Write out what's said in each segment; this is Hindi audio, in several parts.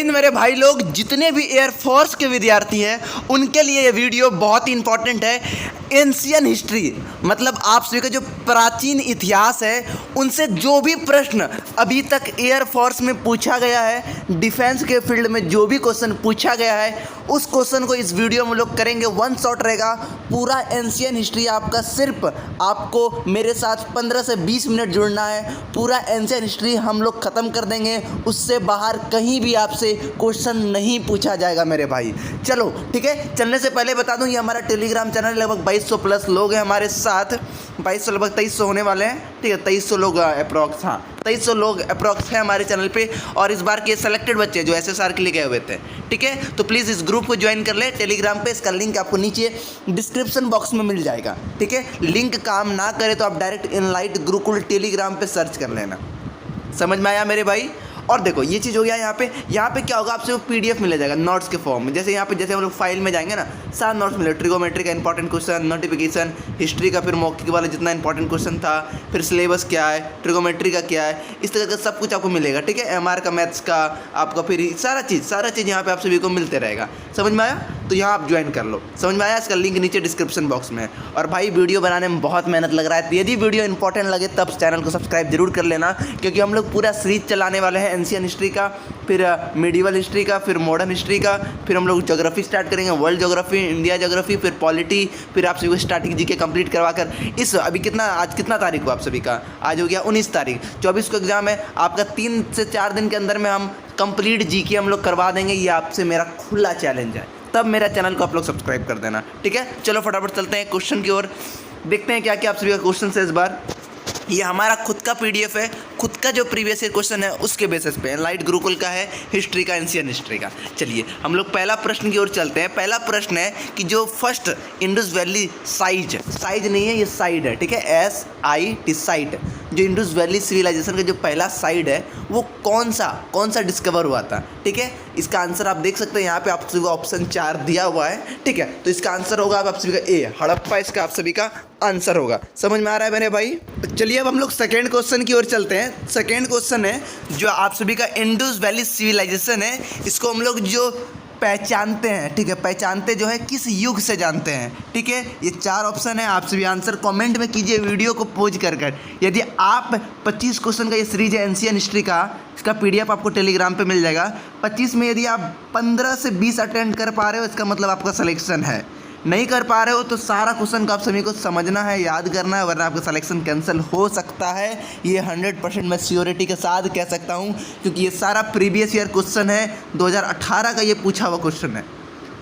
हिंद मेरे भाई लोग, जितने भी एयरफोर्स के विद्यार्थी हैं उनके लिए ये वीडियो बहुत ही इंपॉर्टेंट है। एंशियन हिस्ट्री मतलब आप सभी का जो प्राचीन इतिहास है उनसे जो भी प्रश्न अभी तक एयरफोर्स में पूछा गया है, डिफेंस के फील्ड में जो भी क्वेश्चन पूछा गया है उस क्वेश्चन को इस वीडियो में लोग करेंगे। वन शॉट रहेगा पूरा एंशियन हिस्ट्री आपका। सिर्फ आपको मेरे साथ 15 से 20 मिनट जुड़ना है, पूरा एंशियन हिस्ट्री हम लोग ख़त्म कर देंगे। उससे बाहर कहीं भी आपसे क्वेश्चन नहीं पूछा जाएगा मेरे भाई। चलो ठीक है, चलने से पहले बता दूं ये हमारा टेलीग्राम चैनल, लगभग 2200 प्लस लोग हैं हमारे साथ। 2200 लगभग 2300 होने वाले हैं, ठीक है, 2300 लोग अप्रॉक्स, हाँ 2300 लोग अप्रॉक्स हैं हमारे चैनल पे। और इस बार के सेलेक्टेड बच्चे जो SSR के लिए गए हुए थे, ठीक है, तो प्लीज़ इस ग्रुप को ज्वाइन कर ले टेलीग्राम पे। इसका लिंक आपको नीचे डिस्क्रिप्शन बॉक्स में मिल जाएगा, ठीक है। लिंक काम ना करे तो आप डायरेक्ट इनलाइट गुरुकुल टेलीग्राम पे सर्च कर लेना। समझ में आया मेरे भाई? और देखो ये चीज़ हो गया। यहाँ पे क्या होगा, आपसे वो PDF मिल जाएगा नोट्स के फॉर्म में। जैसे यहाँ पे जैसे हम लोग फाइल में जाएंगे ना, 7 नोट्स मिले, ट्रिगोमेट्री का इंपॉर्टेंट क्वेश्चन, नोटिफिकेशन, हिस्ट्री का, फिर मौखिक वाला जितना इंपॉर्टेंट क्वेश्चन था, फिर सिलेबस क्या है, ट्रिगोमेट्री का क्या है, इस तरह का सब कुछ आपको मिलेगा, ठीक है। MR का, मैथ्स का आपका, फिर सारा चीज़ यहाँ पे आप सभी को मिलते रहेगा। समझ में आया? तो यहाँ आप ज्वाइन कर लो। समझ में आया? इसका लिंक नीचे डिस्क्रिप्शन बॉक्स में है। और भाई वीडियो बनाने में बहुत मेहनत लग रहा है, तो यदि वीडियो इंपॉर्टेंट लगे तब चैनल को सब्सक्राइब जरूर कर लेना, क्योंकि हम लोग पूरा सीरीज चलाने वाले हैं एंशियन हिस्ट्री का, फिर मिडिवल हिस्ट्री का, फिर मॉडर्न हिस्ट्री का, फिर हम लोग ज्योग्राफी स्टार्ट करेंगे, वर्ल्ड ज्योग्राफी, इंडिया ज्योग्राफी, फिर पॉलिटी, फिर आप सभी को स्टार्टिंग GK कंप्लीट करवा कर इस अभी आज कितना तारीख को आप सभी का? आज हो गया 19 तारीख, 24 को एग्जाम है आपका। 3 से 4 दिन के अंदर में हम कंप्लीट GK हम लोग करवा देंगे। ये आपसे मेरा खुला चैलेंज है। तब मेरा चैनल को आप लोग सब्सक्राइब कर देना, ठीक है। चलो फटाफट चलते हैं क्वेश्चन की ओर, देखते हैं क्या क्या आप सभी का क्वेश्चन है इस बार। ये हमारा खुद का PDF है, खुद का जो प्रीवियस ईयर क्वेश्चन है उसके बेसिस पे एनलाइट गुरुकुल का है, हिस्ट्री का, एंशियन हिस्ट्री का। चलिए हम लोग पहला प्रश्न की ओर चलते हैं। पहला प्रश्न है कि जो फर्स्ट इंडस वैली साइज नहीं है, ये साइड है, ठीक है, SIT साइट, जो इंडस वैली सिविलाइजेशन का जो पहला साइड है वो कौन सा डिस्कवर हुआ था, ठीक है। इसका आंसर आप देख सकते हैं यहाँ पे आप सभी का ऑप्शन 4 दिया हुआ है, ठीक है। तो इसका आंसर होगा आप सभी का A, हड़प्पा इसका आप सभी का आंसर होगा। समझ में आ रहा है मेरे भाई? चलिए अब हम लोग सेकेंड क्वेश्चन की ओर चलते हैं। सेकेंड क्वेश्चन है जो आप सभी का इंडस वैली सिविलाइजेशन है, इसको हम लोग जो पहचानते हैं, ठीक है, पहचानते जो है किस युग से जानते हैं, ठीक है। ये 4 ऑप्शन है, आप सभी आंसर कमेंट में कीजिए वीडियो को पॉज कर। यदि आप 25 क्वेश्चन का ये सीरीज है एंशियन हिस्ट्री का, इसका PDF आपको टेलीग्राम पे मिल जाएगा। 25 में यदि आप 15 से 20 अटेंड कर पा रहे हो, इसका मतलब आपका सिलेक्शन है। नहीं कर पा रहे हो तो सारा क्वेश्चन को आप सभी को समझना है, याद करना है, वरना आपका सिलेक्शन कैंसिल हो सकता है। ये 100% मैं श्योरिटी के साथ कह सकता हूँ, क्योंकि ये सारा प्रीवियस ईयर क्वेश्चन है। 2018 का ये पूछा हुआ क्वेश्चन है,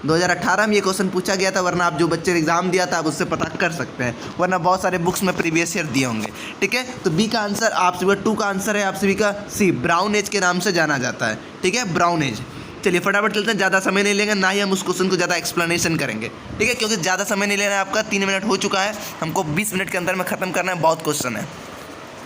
2018 में ये क्वेश्चन पूछा गया था, वरना आप जो बच्चे ने एग्जाम दिया था आप उससे पता कर सकते हैं, वरना बहुत सारे बुक्स में प्रीवियस ईयर दिए होंगे, ठीक है। तो B का आंसर आप सभी का 2 का आंसर है आप सभी का C, ब्राउन एज के नाम से जाना जाता है, ठीक है, ब्राउन एज। चलिए फटाफट चलते हैं, ज़्यादा समय नहीं लेंगे, ना ही हम उस क्वेश्चन को ज़्यादा एक्सप्लेनेशन करेंगे, ठीक है, क्योंकि ज़्यादा समय नहीं लेना है आपका। 3 मिनट हो चुका है, हमको 20 मिनट के अंदर में ख़त्म करना है, बहुत क्वेश्चन है,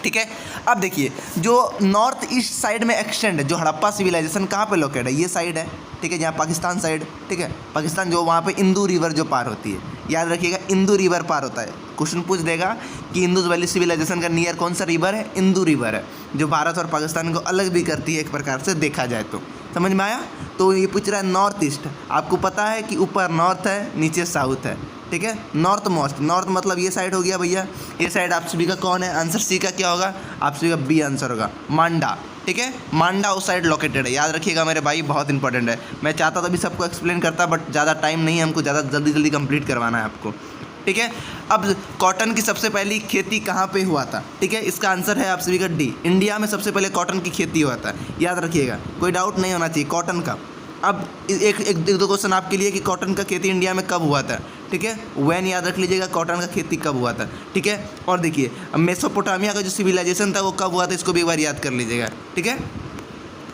ठीक है। अब देखिए जो नॉर्थ ईस्ट साइड में एक्सटेंड है, जो हड़प्पा सिविलाइजेशन कहाँ पे लोकेट है, ये साइड है, ठीक है, जहाँ पाकिस्तान साइड, ठीक है, पाकिस्तान जो वहाँ पे इंदू रिवर जो पार होती है, याद रखिएगा इंदू रिवर पार होता है। क्वेश्चन पूछ देगा कि इंडस वैली सिविलाइजेशन का नियर कौन सा रिवर है, इंदू रिवर है, जो भारत और पाकिस्तान को अलग भी करती है एक प्रकार से देखा जाए तो। समझ में आया? तो ये पूछ रहा है नॉर्थ ईस्ट, आपको पता है कि ऊपर नॉर्थ है, नीचे साउथ है, ठीक है। नॉर्थ मोस्ट, नॉर्थ मतलब ये साइड हो गया भैया, ये साइड आप सभी का कौन है? आंसर C का क्या होगा? आप सभी का B आंसर होगा, मांडा, ठीक है। मांडा उस साइड लोकेटेड है, याद रखिएगा मेरे भाई, बहुत इंपॉर्टेंट है। मैं चाहता तो अभी सबको एक्सप्लेन करता, बट ज़्यादा टाइम नहीं है, हमको ज़्यादा जल्दी कंप्लीट करवाना है आपको, ठीक है। अब कॉटन की सबसे पहली खेती कहाँ पे हुआ था, ठीक है, इसका आंसर है आप सभी का D, इंडिया में सबसे पहले कॉटन की खेती हुआ था, याद रखिएगा, कोई डाउट नहीं होना चाहिए कॉटन का। अब एक दो क्वेश्चन आपके लिए कि कॉटन का खेती इंडिया में कब हुआ था, ठीक है, वैन याद रख लीजिएगा, कॉटन का खेती कब हुआ था, ठीक है। और देखिए अब मेसोपोटामिया का जो सिविलाइजेशन था वो कब हुआ था, इसको भी एक बार याद कर लीजिएगा, ठीक है।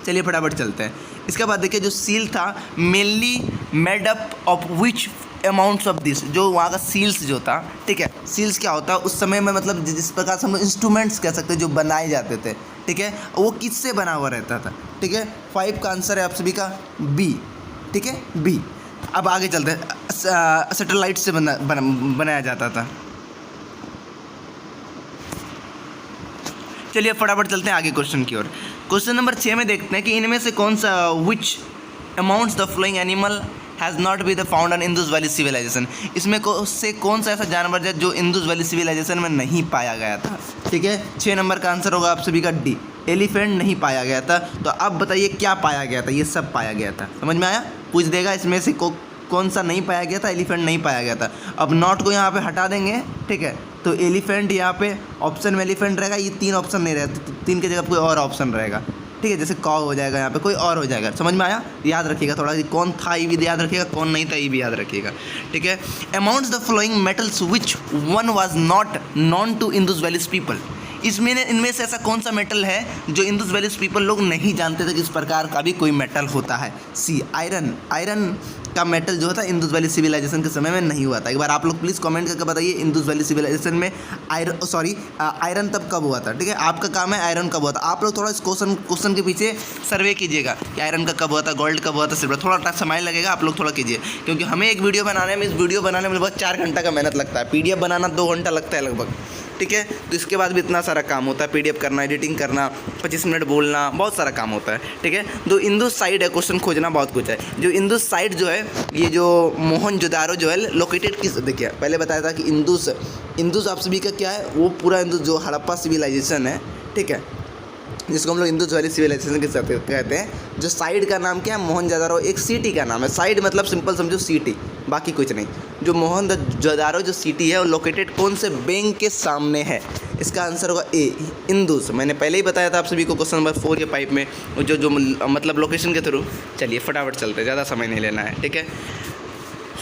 चलिए फटाफट चलते हैं। इसके बाद देखिए जो सील था, mainly made up of which amounts of this, जो वहाँ का सील्स जो था, ठीक है, सील्स क्या होता है उस समय में, मतलब जिस प्रकार से हम इंस्ट्रूमेंट्स कह सकते हैं जो बनाए जाते थे, ठीक है, वो किससे बना हुआ रहता था, ठीक है। 5 का आंसर है आप सभी का B, ठीक है, B। अब आगे चलते हैं, सैटेलाइट से बनाया जाता था। चलिए फटाफट चलते हैं आगे क्वेश्चन की ओर। क्वेश्चन नंबर 6 में देखते हैं कि इनमें से कौन सा which amongst the following animal has not be the found in Indus valley civilisation. इसमें से कौन सा ऐसा जानवर है जो इंडस वैली सिविलाइजेशन में नहीं पाया गया था। ठीक है, 6 नंबर का आंसर होगा आप सभी का डी, एलिफेंट नहीं पाया गया था। तो अब बताइए क्या पाया गया था। ये सब पाया गया था, समझ में आया। पूछ देगा इसमें से कौन सा नहीं पाया गया था। एलिफेंट नहीं पाया गया था। अब नॉट को यहाँ पे हटा देंगे, ठीक है, तो एलिफेंट यहाँ पे ऑप्शन में एलिफेंट रहेगा। ये 3 ऑप्शन नहीं रहते, 3 की जगह कोई और ऑप्शन रहेगा, ठीक है, जैसे कॉ हो जाएगा, यहाँ पे कोई और हो जाएगा। समझ में आया। याद रखिएगा थोड़ा, कौन था ये भी याद रखिएगा, कौन नहीं था ये भी याद रखिएगा। ठीक है, amounts the flowing metals which one was not known to Indus valleys people. इनमें से ऐसा कौन सा मेटल है जो इंडस वैलीज पीपल लोग नहीं जानते थे कि इस प्रकार का भी कोई मेटल होता है। सी, आयरन। आयरन का मेटल जो था इंडस वैली सिविलाइजेशन के समय में नहीं हुआ था। एक बार आप लोग प्लीज़ कमेंट करके बताइए इंडस वैली सिविलाइजेशन में आयरन तब कब हुआ था। ठीक है, आपका काम है आयरन कब हुआ था। आप लोग थोड़ा इस क्वेश्चन के पीछे सर्वे कीजिएगा कि आयरन का कब हुआ था, गोल्ड कब हुआ था, सिल्वर। थोड़ा समय लगेगा, आप लोग थोड़ा कीजिए, क्योंकि हमें एक वीडियो बनाने में, इस वीडियो बनाने में लगभग 4 घंटा का मेहनत लगता है। PDF बनाना 2 घंटा लगता है लगभग। ठीक है, तो इसके बाद भी इतना सारा काम होता है, PDF करना, एडिटिंग करना, 25 मिनट बोलना, बहुत सारा काम होता है। ठीक है, तो इंडस साइड है, क्वेश्चन खोजना बहुत कुछ है। जो इंडस साइड जो है, ये जो मोहनजोदारो जो है लोकेटेड किस, देखिए पहले बताया था कि इंडस आप सभी का क्या है, वो पूरा इंडस जो हड़प्पा सिविलाइजेशन है, ठीक है, जिसको हम लोग इंडस वैली सिविलाइजेशन के साथ कहते हैं। जो साइड का नाम क्या है, मोहनजोदारो, एक सिटी का नाम है। साइड मतलब सिंपल समझो सिटी, बाकी कुछ नहीं। जो मोहनजोदारो जो सिटी है वो लोकेटेड कौन से बैंक के सामने है। इसका आंसर होगा ए, इंदुस। मैंने पहले ही बताया था आप सभी को क्वेश्चन नंबर 4 के पाइप में, जो मतलब लोकेशन के थ्रू। चलिए फटाफट चलते हैं, ज़्यादा समय नहीं लेना है। ठीक है,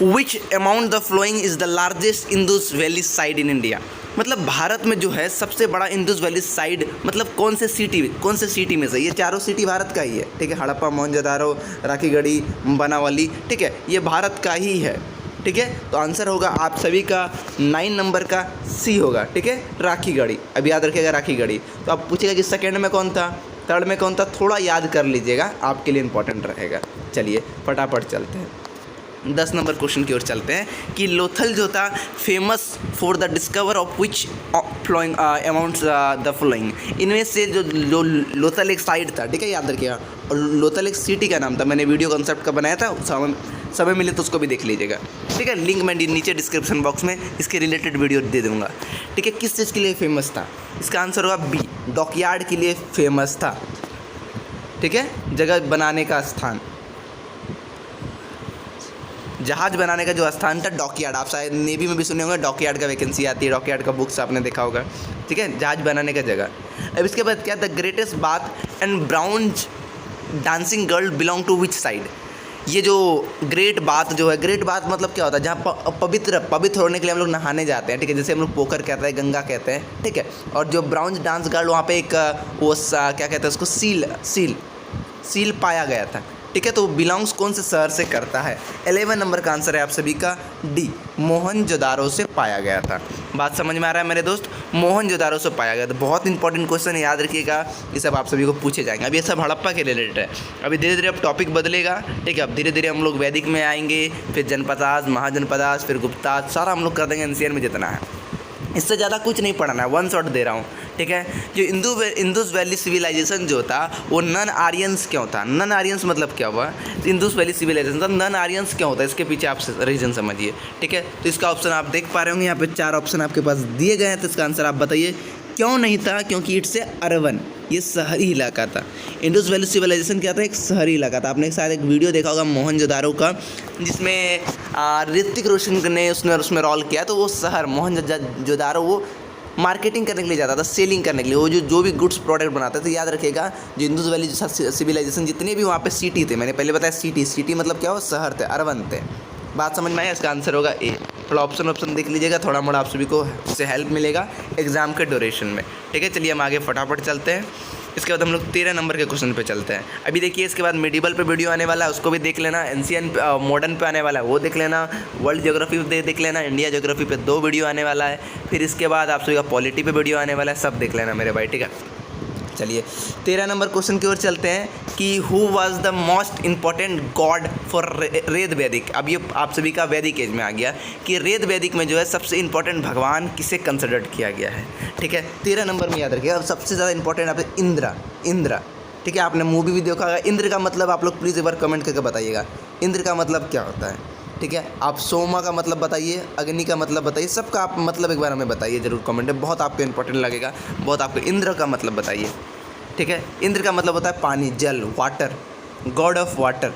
विच amount the following is the largest Indus valley side in India. मतलब भारत में जो है सबसे बड़ा इंडस वैली साइड, मतलब कौन से सिटी में से। ये चारों सिटी भारत का ही है। ठीक है, हड़प्पा, मोहनजोदारो, राखीगढ़ी, बनावली, ठीक है, ये भारत का ही है। ठीक है, तो आंसर होगा आप सभी का 9 नंबर का सी होगा। ठीक है, राखीगढ़ी। अब याद रखिएगा राखीगढ़ी। तो आप पूछेगा कि सेकेंड में कौन था, थर्ड में कौन था, थोड़ा याद कर लीजिएगा, आपके लिए इंपॉर्टेंट रहेगा। चलिए फटाफट चलते हैं, 10 नंबर क्वेश्चन की ओर चलते हैं कि लोथल जो था famous for the discover of which flowing amounts the flowing. इनमें से जो लोथल एक साइड था, ठीक है, याद रखिएगा, और लोथल एक सिटी का नाम था। मैंने वीडियो कॉन्सेप्ट का बनाया था, समय मिले तो उसको भी देख लीजिएगा। ठीक है, लिंक मैं नीचे डिस्क्रिप्शन बॉक्स में इसके रिलेटेड वीडियो दे दूँगा। ठीक है, किस चीज़ के लिए फेमस था, इसका आंसर होगा बी, डॉकयार्ड के लिए फेमस था। ठीक है, जगह बनाने का स्थान, जहाज बनाने का जो स्थान था डॉकयार्ड। आप शायद नेवी में भी सुने होंगे, डॉकयार्ड का वैकेंसी आती है, डॉकयार्ड का बुक्स आपने देखा होगा। ठीक है, जहाज बनाने का जगह। अब इसके बाद क्या, the greatest bath and bronze dancing girl belong to which side. ये जो ग्रेट बाथ जो है, ग्रेट बाथ मतलब क्या होता है, जहाँ पवित्र होने के लिए हम लोग नहाने जाते हैं। ठीक है, जैसे हम लोग पोखर कहते हैं, गंगा कहते हैं। ठीक है, और जो ब्राउन्ज डांस गर्ल, वहाँ पे एक वो क्या कहते हैं उसको, सील पाया गया था। ठीक है, तो बिलोंग्स कौन से शहर से करता है। 11 नंबर का आंसर है आप सभी का डी, मोहनजोदारो से पाया गया था। बात समझ में आ रहा है मेरे दोस्त, मोहनजोदारो से पाया गया था। बहुत इंपॉर्टेंट क्वेश्चन है, याद रखिएगा, ये सब आप सभी को पूछे जाएंगे। अब ये सब हड़प्पा के रिलेटेड है। अभी धीरे धीरे अब टॉपिक बदलेगा। ठीक है, अब धीरे धीरे हम लोग वैदिक में आएंगे, फिर जनपदास, महाजनपदास, फिर गुप्तास, सारा हम लोग कर देंगे एनसीआर में जितना है। इससे ज़्यादा कुछ नहीं पढ़ना है, 1 शॉट दे रहा हूँ। ठीक है, जो इंडस वैली सिविलाइजेशन जो था वो नन आर्यंस क्यों था। नन आर्यंस मतलब क्या हुआ, इंडस वैली सिविलाइजेशन था, नन आर्यंस क्यों होता है, इसके पीछे आप रीजन समझिए। ठीक है, तो इसका ऑप्शन आप देख पा रहे होंगे, यहाँ पे 4 ऑप्शन आपके पास दिए गए हैं। तो इसका आंसर आप बताइए क्यों नहीं था। क्योंकि इट्स अर्बन, ये शहरी इलाका था। इंडस वैली सिविलाइजेशन क्या था, एक शहरी इलाका था। आपने शायद एक वीडियो देखा होगा मोहनजोदारो का, जिसमें ऋतिक रोशन ने उसमें रोल किया। तो वो शहर मोहनजोदारो वो मार्केटिंग करने के लिए जाता था, सेलिंग करने के लिए। वो जो भी गुड्स प्रोडक्ट बनाते थे। याद रखिएगा, जो इंडस वैली सिविलाइजेशन जितने भी वहाँ पे सिटी थे, मैंने पहले बताया सिटी मतलब क्या हो, शहर थे, अर्बन थे। बात समझ में आया। इसका आंसर होगा ए। थोड़ा ऑप्शन देख लीजिएगा, थोड़ा मोड़ा आप सभी को इससे हेल्प मिलेगा एग्जाम के ड्यूरेशन में। ठीक है, चलिए हम आगे फटाफट चलते हैं। इसके बाद हम लोग 13 नंबर के क्वेश्चन पे चलते हैं। अभी देखिए, इसके बाद मेडिवल पे वीडियो आने वाला है, उसको भी देख लेना। एंशियन मॉडर्न पे आने वाला है, वो देख लेना। वर्ल्ड ज्योग्राफी पे देख लेना। इंडिया ज्योग्राफी पे 2 वीडियो आने वाला है। फिर इसके बाद आप सभी का पॉलिटी पे वीडियो आने वाला है, सब देख लेना मेरे भाई। ठीक है, चलिए 13 नंबर क्वेश्चन की ओर चलते हैं कि who was the most important god for Veda Vedic. अब ये आप सभी का वैदिक एज में आ गया कि वेद वैदिक में जो है सबसे इंपॉर्टेंट भगवान किसे कंसिडर्ड किया गया है। ठीक है, 13 नंबर में याद रखिएगा। अब सबसे ज़्यादा इंपॉर्टेंट आपसे इंद्रा। ठीक है, आपने मूवी भी देखा होगा। इंद्र का मतलब आप लोग प्लीज़ एक बार कमेंट करके बताइएगा, इंद्र का मतलब क्या होता है। ठीक है, आप सोमा का मतलब बताइए, अग्नि का मतलब बताइए, सबका आप मतलब एक बार हमें बताइए ज़रूर कमेंट में, बहुत आपको इंपॉर्टेंट लगेगा, बहुत आपको। इंद्र का मतलब बताइए। ठीक है, इंद्र का मतलब होता है पानी, जल, वाटर, गॉड ऑफ वाटर।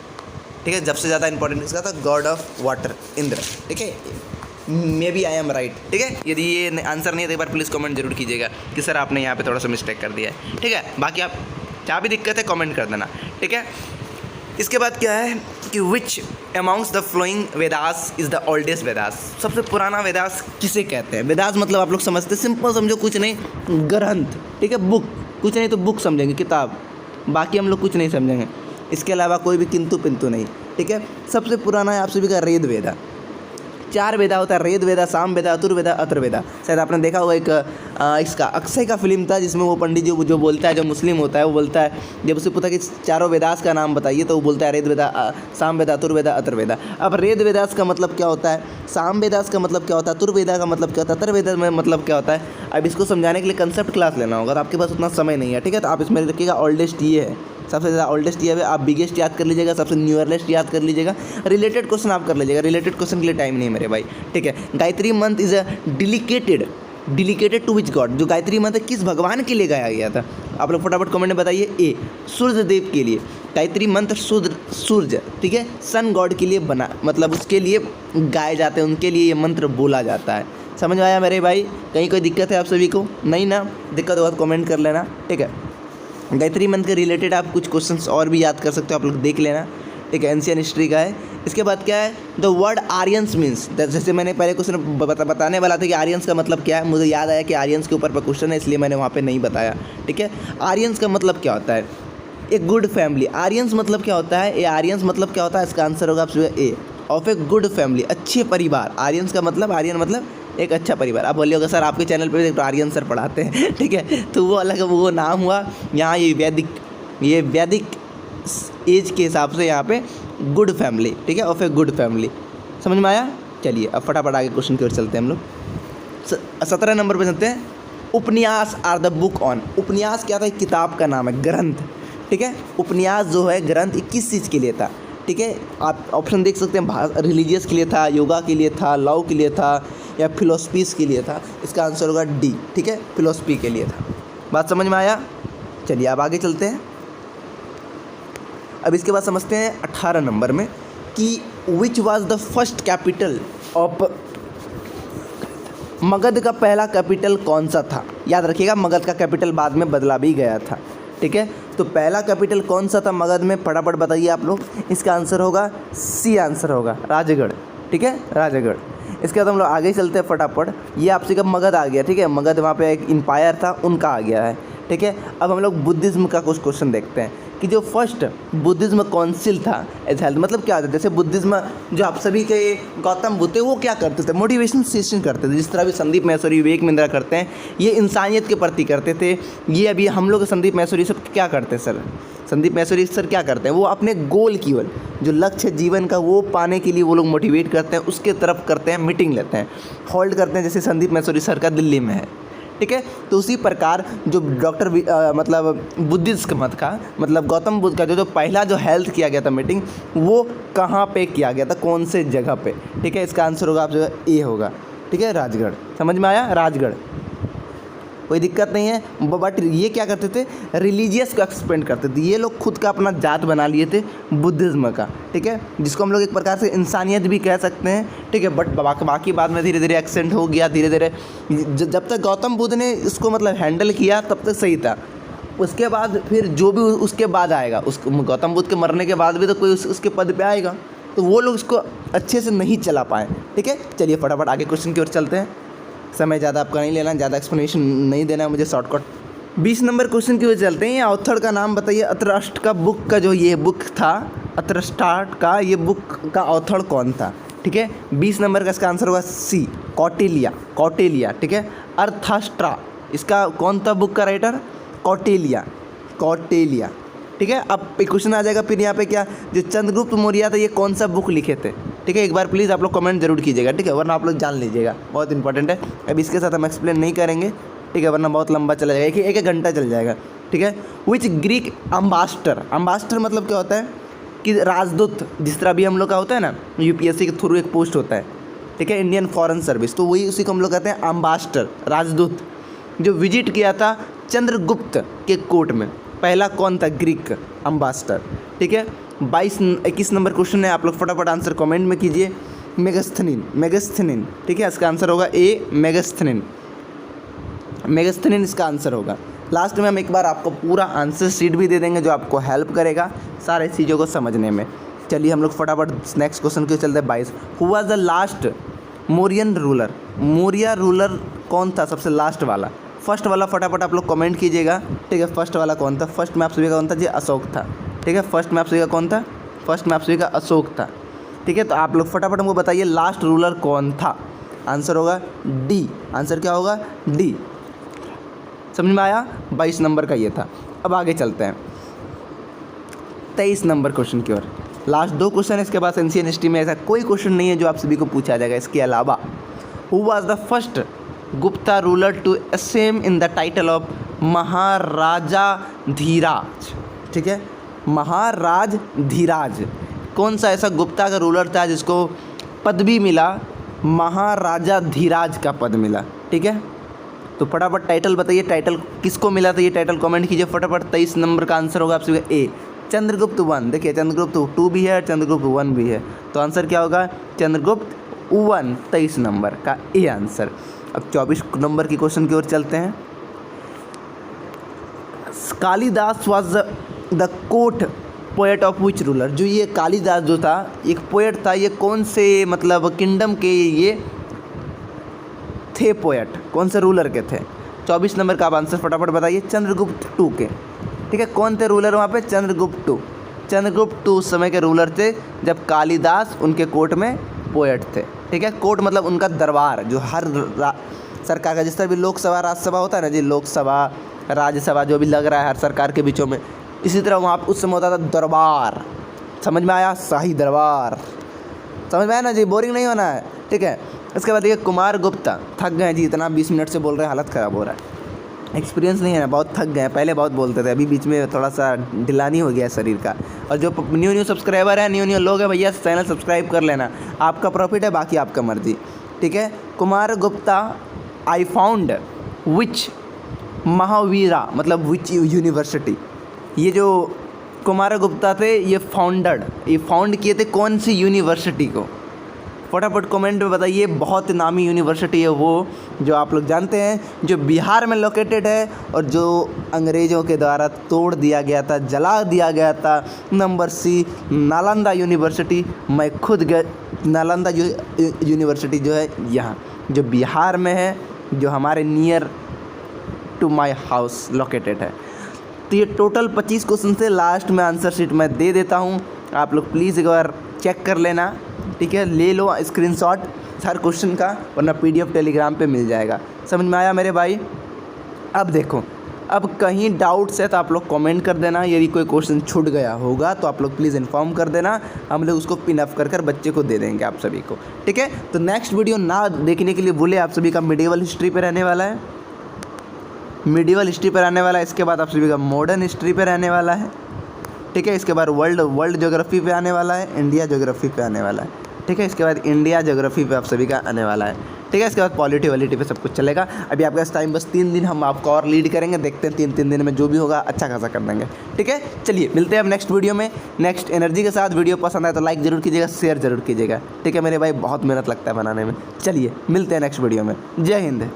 ठीक है, सबसे ज़्यादा इंपॉर्टेंट इसका था गॉड ऑफ वाटर, इंद्र। ठीक है, maybe I am right. ठीक है, यदि ये आंसर नहीं है तो एक बार प्लीज़ कमेंट जरूर कीजिएगा कि सर आपने यहाँ पे थोड़ा सा मिस्टेक कर दिया है। ठीक है, बाकी आप क्या भी दिक्कत है कमेंट कर देना। ठीक है, इसके बाद क्या है कि which amongst the following Vedas is the oldest Vedas. सबसे पुराना वेदास किसे कहते हैं। वेदास मतलब आप लोग समझते, सिंपल समझो, कुछ नहीं, ग्रंथ। ठीक है, बुक, कुछ नहीं तो बुक समझेंगे, किताब, बाकी हम लोग कुछ नहीं समझेंगे, इसके अलावा कोई भी किंतु पिंतु नहीं। ठीक है, सबसे पुराना है आप सभी का ऋग्वेद वेदा। 4 वेदा होता है, ऋग्वेद वेदा, साम वेदा, अथर्ववेदा, अथर्ववेदा। शायद आपने देखा होगा एक इसका अक्षय का फिल्म था जिसमें वो पंडित जी जो बोलता है, जो मुस्लिम होता है, वो बोलता है, जब उससे पूछा कि चारों वेदास का नाम बताइए तो वो बोलता है ऋग्वेद वेदा, साम वेदा, अथर्ववेदा, अथर्ववेदा। अब ऋग्वेद वेदास का मतलब क्या होता है, साम वेदास का मतलब क्या होता है, अथर्ववेदा का मतलब क्या होता है, अथर्ववेदा में मतलब क्या होता है। अब इसको समझाने के लिए कंसेप्ट क्लास लेना होगा, तो आपके पास उतना समय नहीं है। ठीक है, तो आप इसमें रखिएगा ओल्डेस्ट ये है, सबसे ज़्यादा ओल्डेस्ट ये है। आप बिगेस्ट याद कर लीजिएगा, सबसे न्यूअरलेस्ट याद कर लीजिएगा, रिलेटेड क्वेश्चन आप कर लीजिएगा, रिलेटेड क्वेश्चन के लिए टाइम नहीं है मेरे भाई। ठीक है, Gayatri mantra is dedicated to which god. जो गायत्री मंत्र किस भगवान के लिए गाया गया था, आप लोग फटाफट कमेंट में बताइए। ए, सूर्य देव के लिए गायत्री मंत्र, सूर्य, ठीक है, सन गॉड के लिए बना, मतलब उसके लिए गाए जाते हैं, उनके लिए ये मंत्र बोला जाता है। समझ में आया मेरे भाई? कहीं कोई दिक्कत है आप सभी को? नहीं ना? दिक्कत होगा तो कमेंट कर लेना। ठीक है, गायत्री मंत्र के रिलेटेड आप कुछ क्वेश्चंस और भी याद कर सकते हो, आप लोग देख लेना। ठीक है, एंशियन हिस्ट्री का है। इसके बाद क्या है, द वर्ड आर्यंस मीन्स, जैसे मैंने पहले क्वेश्चन बताने वाला था कि आर्यंस का मतलब क्या है, मुझे याद आया कि आर्यंस के ऊपर पर क्वेश्चन है, इसलिए मैंने वहाँ पे नहीं बताया। ठीक है, आर्यंस का मतलब क्या होता है, एक गुड फैमिली। आर्यंस मतलब क्या होता है, ए आर्यंस मतलब क्या होता है, इसका आंसर होगा आपसे ए, ऑफ ए गुड फैमिली, अच्छे परिवार। आर्यंस का मतलब, आर्यन मतलब एक अच्छा परिवार। आप बोलिए होगा सर आपके चैनल पे भी आर्यन सर पढ़ाते हैं। ठीक है, तो वो अलग, वो नाम हुआ। यहाँ ये वैदिक एज के हिसाब से यहाँ पे गुड फैमिली। ठीक है, ऑफ ए गुड फैमिली। समझ में आया? चलिए अब फटाफट आगे क्वेश्चन की ओर चलते हैं हम लोग। 17 नंबर पे चलते हैं। उपन्यास आर द बुक ऑन। उपन्यास क्या था, किताब का नाम है, ग्रंथ। ठीक है, उपन्यास जो है ग्रंथ, किस चीज़ के लिए था। ठीक है, आप ऑप्शन देख सकते हैं, रिलीजियस के लिए था, योगा के लिए था, लॉ के लिए था, या फिलोसफीज के लिए था। इसका आंसर होगा डी। ठीक है, फिलोसफी के लिए था। बात समझ में आया? चलिए अब आगे चलते हैं। अब इसके बाद समझते हैं 18 नंबर में कि which was the first capital of Magadh. का पहला कैपिटल कौन सा था? याद रखिएगा, मगध का कैपिटल बाद में बदला भी गया था। ठीक है, तो पहला कैपिटल कौन सा था मगध में, फटाफट बताइए आप लोग। इसका आंसर होगा सी, आंसर होगा राजगढ़। ठीक है, राजगढ़। इसके बाद हम लोग आगे चलते हैं फटाफट। ये आपसे कब मगध आ गया। ठीक है, मगध वहाँ पे एक एम्पायर था, उनका आ गया है। ठीक है, अब हम लोग बुद्धिज़्म का कुछ क्वेश्चन देखते हैं कि जो फर्स्ट बुद्धिज़्म काउंसिल था, मतलब क्या होता है, जैसे बुद्धिज़्म जो आप सभी के गौतम बुद्ध थे, वो क्या करते थे, मोटिवेशन सेशन करते थे, जिस तरह भी संदीप महेश्वरी, विवेकानंद करते हैं, ये इंसानियत के प्रति करते थे। ये अभी हम लोग संदीप महेश्वरी सब क्या करते हैं सर, संदीप महेश्वरी सर क्या करते हैं, वो अपने गोल की ओर, जो लक्ष्य जीवन का, वो पाने के लिए वो लोग मोटिवेट करते हैं, उसके तरफ करते हैं, मीटिंग लेते हैं, होल्ड करते हैं, जैसे संदीप महेश्वरी सर का दिल्ली में है। ठीक है, तो उसी प्रकार जो डॉक्टर मतलब बुद्धिज्म मत का, मतलब गौतम बुद्ध का जो पहला जो हेल्थ किया गया था मीटिंग, वो कहाँ पे किया गया था, कौन से जगह पे। ठीक है, इसका आंसर होगा आपसे ए होगा। ठीक है, राजगढ़। समझ में आया? राजगढ़, कोई दिक्कत नहीं है। बट ये क्या करते थे, रिलीजियस को एक्सपेंड करते थे। ये लोग खुद का अपना जात बना लिए थे बुद्धिज़्म का। ठीक है, जिसको हम लोग एक प्रकार से इंसानियत भी कह सकते हैं। ठीक है, बट बाकी बाद में धीरे धीरे एक्सेंट हो गया, धीरे धीरे जब तक गौतम बुद्ध ने इसको मतलब हैंडल किया तब तक सही था। उसके बाद फिर जो भी उसके बाद आएगा, उस गौतम बुद्ध के मरने के बाद भी तो कोई उसके पद पे आएगा, तो वो लोग इसको अच्छे से नहीं चला पाए। ठीक है, चलिए फटाफट आगे क्वेश्चन की ओर चलते हैं। समय ज़्यादा आपका नहीं लेना, ज़्यादा एक्सप्लेनेशन नहीं देना है मुझे, शॉर्टकट। 20 नंबर क्वेश्चन की ओर चलते हैं। ऑथर का नाम बताइए। अथर्वष्ट का बुक का जो ये बुक था, अथर्वष्ट का ये बुक का ऑथर कौन था? ठीक है, 20 नंबर का इसका आंसर होगा सी, कौटिल्य। ठीक है, अर्थशास्त्र, इसका कौन था बुक का राइटर? कौटिल्य। ठीक है, अब क्वेश्चन आ जाएगा फिर यहाँ पे क्या, जो चंद्रगुप्त मौर्य था, ये कौन सा बुक लिखे थे? ठीक है, एक बार प्लीज़ आप लोग कमेंट जरूर कीजिएगा। ठीक है, वरना आप लोग जान लीजिएगा, बहुत इंपॉर्टेंट है। अब इसके साथ हम एक्सप्लेन नहीं करेंगे, ठीक है, वरना बहुत लंबा चला जाएगा, एक घंटा चल जाएगा। ठीक ठीक है। विच ग्रीक अम्बासडर मतलब क्या होता है कि राजदूत, जिस तरह भी हम लोग का होता है ना यूपीएससी के थ्रू एक पोस्ट होता है, ठीक है, इंडियन फॉरेन सर्विस, तो वही उसी को हम लोग कहते हैं अम्बासडर, राजदूत, जो विजिट किया था चंद्रगुप्त के कोर्ट में। पहला कौन था ग्रीक अम्बासडर, ठीक है। 21 नंबर क्वेश्चन है, आप लोग फटाफट आंसर कमेंट में कीजिए। मेगास्थनीन, ठीक है, इसका आंसर होगा ए, मेगास्थनीन इसका आंसर होगा। लास्ट में हम एक बार आपको पूरा आंसर शीट भी दे देंगे जो आपको हेल्प करेगा सारे चीज़ों को समझने में। चलिए हम लोग फटाफट नेक्स्ट क्वेश्चन के चलते हैं। 22 who was the last Mauryan ruler, Maurya ruler कौन था सबसे लास्ट वाला? फर्स्ट वाला फटाफट आप लोग कमेंट कीजिएगा, ठीक है। फर्स्ट वाला कौन था? फर्स्ट में आप सभी का कौन था जी? अशोक था, ठीक है। फर्स्ट में आप सभी का कौन था? फर्स्ट में आप सभी का अशोक था, ठीक है। तो आप लोग फटाफट हमको बताइए लास्ट रूलर कौन था? आंसर होगा डी, आंसर क्या होगा? डी। समझ में आया? 22 नंबर का ये था। अब आगे चलते हैं 23 नंबर क्वेश्चन की ओर। लास्ट 2 क्वेश्चन, इसके बाद एंशिएंट हिस्ट्री में ऐसा कोई क्वेश्चन नहीं है जो आप सभी को पूछा जाएगा इसके अलावा। Who was the first Gupta ruler to assume in the title of Maharaja Dhiraj, ठीक है। महाराज धीराज, कौन सा ऐसा गुप्ता का रूलर था जिसको पदवी मिला महाराजा धीराज का पद मिला, ठीक है। तो फटाफट टाइटल बताइए, टाइटल किसको मिला था? ये टाइटल कमेंट कीजिए फटाफट। 23 नंबर का आंसर होगा आप सभी का ए, चंद्रगुप्त 1। देखिए चंद्रगुप्त 2 भी है, चंद्रगुप्त 1 भी है, तो आंसर क्या होगा? चंद्रगुप्त 1, 23 नंबर का ए आंसर। अब 24 नंबर की क्वेश्चन की ओर चलते हैं। Kalidas was the court poet of which ruler, जो ये कालिदास जो था एक पोएट था, ये कौन से मतलब किंगडम के ये थे पोएट, कौन से रूलर के थे? 24 नंबर का आप आंसर फटाफट बताइए। चंद्रगुप्त 2 के, ठीक है। कौन थे रूलर वहाँ पे? चंद्रगुप्त 2। चंद्रगुप्त 2 उस समय के रूलर थे जब कालिदास उनके कोर्ट में पोएट थे, ठीक है। कोर्ट मतलब उनका दरबार, जो हर सरकार का जिस तरह भी लोकसभा राज्यसभा होता है ना जी, लोकसभा राज्यसभा जो भी लग रहा है हर सरकार के बीचों में, इसी तरह वहाँ उस समय होता था दरबार। समझ में आया? शाही दरबार। समझ में आया ना जी? बोरिंग नहीं होना है, ठीक है। इसके बाद देखिए कुमार गुप्ता, थक गए जी, इतना 20 मिनट से बोल रहे हैं, हालत ख़राब हो रहा है, एक्सपीरियंस नहीं है ना, बहुत थक गए। पहले बहुत बोलते थे, अभी बीच में थोड़ा सा ढिलानी हो गया शरीर का। और जो न्यू सब्सक्राइबर है, न्यू लोग हैं, भैया चैनल सब्सक्राइब कर लेना, आपका प्रॉफिट है, बाकी आपका मर्जी, ठीक है। Kumar Gupta I found which Mahavira मतलब विच यूनिवर्सिटी, ये जो कुमार गुप्ता थे ये फाउंड किए थे कौन सी यूनिवर्सिटी को? फटाफट कमेंट में बताइए। बहुत नामी यूनिवर्सिटी है वो, जो आप लोग जानते हैं, जो बिहार में लोकेटेड है और जो अंग्रेज़ों के द्वारा तोड़ दिया गया था, जला दिया गया था। Number C Nalanda university. मैं खुद नालंदा यूनिवर्सिटी जो है यहाँ जो बिहार में है, जो हमारे near to my house located है। तो ये टोटल 25 क्वेश्चन से लास्ट में आंसर शीट मैं दे देता हूँ, आप लोग प्लीज़ एक बार चेक कर लेना, ठीक है। ले लो स्क्रीनशॉट हर क्वेश्चन का, वरना PDF टेलीग्राम पे मिल जाएगा। समझ में आया मेरे भाई? अब देखो, अब कहीं डाउट्स है तो आप लोग कमेंट कर देना। यदि कोई क्वेश्चन छूट गया होगा तो आप लोग प्लीज़ इन्फॉर्म कर देना, हम लोग उसको पिन अप कर बच्चे को दे देंगे आप सभी को, ठीक है। तो नेक्स्ट वीडियो ना देखने के लिए भूले, आप सभी का मिडिवल हिस्ट्री पे रहने वाला है, मिडिवल हिस्ट्री पर रहने वाला है। इसके बाद आप सभी का मॉडर्न हिस्ट्री पे रहने वाला है, ठीक है। इसके बाद वर्ल्ड ज्योग्राफी पे आने वाला है, इंडिया ज्योग्राफी पे आने वाला है, ठीक है। इसके बाद इंडिया ज्योग्राफी पे आप सभी का आने वाला है, ठीक है। इसके बाद पॉलिटी वॉलिटी पे सब कुछ चलेगा। अभी आपके पास टाइम बस 3 दिन, हम आपको और लीड करेंगे, देखते हैं 3 दिन में जो भी होगा अच्छा खासा कर देंगे, ठीक है। चलिए मिलते हैं अब नेक्स्ट वीडियो में नेक्स्ट एनर्जी के साथ। वीडियो पसंद आए तो लाइक ज़रूर कीजिएगा, शेयर ज़रूर कीजिएगा, ठीक है मेरे भाई, बहुत मेहनत लगता है बनाने में। चलिए मिलते हैं नेक्स्ट वीडियो में। जय हिंद।